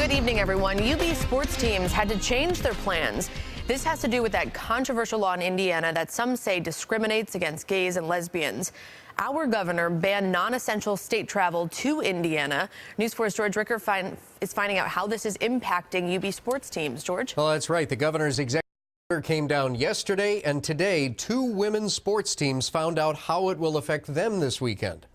Good evening, everyone. UB sports teams had to change their plans. This has to do with that controversial law in Indiana that some say discriminates against gays and lesbians. Our governor banned non-essential state travel to Indiana. News 4's George Ricker is finding out how this is impacting UB sports teams. George? Well, that's right. The governor's executive order came down yesterday, and today, 2 women's sports teams found out how it will affect them this weekend.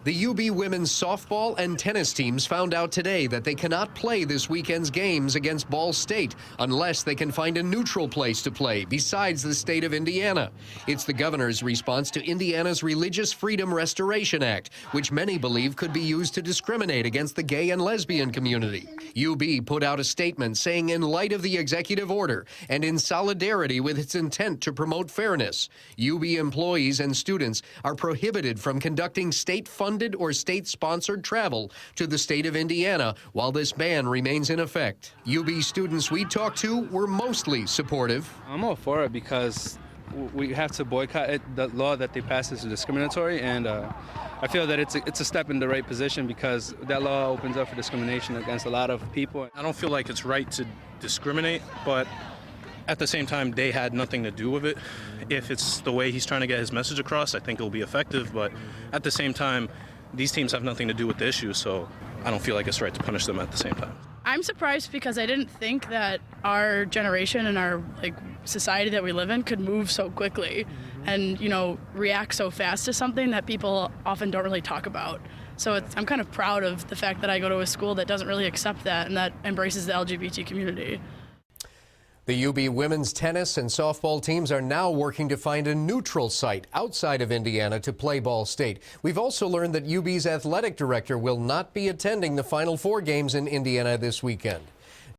The UB women's softball and tennis teams found out today that they cannot play this weekend's games against Ball State unless they can find a neutral place to play besides the state of Indiana. It's the governor's response to Indiana's Religious Freedom Restoration Act, which many believe could be used to discriminate against the gay and lesbian community. UB put out a statement saying in light of the executive order and in solidarity with its intent to promote fairness, UB employees and students are prohibited from conducting state-funded or state-sponsored travel to the state of Indiana while this ban remains in effect. UB students we talked to were mostly supportive. I'm all for it because we have to boycott it. The law that they passed is discriminatory, and I feel that it's a step in the right position because that law opens up for discrimination against a lot of people. I don't feel like it's right to discriminate, but at the same time, they had nothing to do with it. If it's the way he's trying to get his message across, I think it'll be effective, but at the same time, these teams have nothing to do with the issue, so I don't feel like it's right to punish them at the same time. I'm surprised because I didn't think that our generation and our society that we live in could move so quickly and, react so fast to something that people often don't really talk about. So I'm kind of proud of the fact that I go to a school that doesn't really accept that and that embraces the LGBT community. The UB women's tennis and softball teams are now working to find a neutral site outside of Indiana to play Ball State. We've also learned that UB's athletic director will not be attending the Final Four games in Indiana this weekend.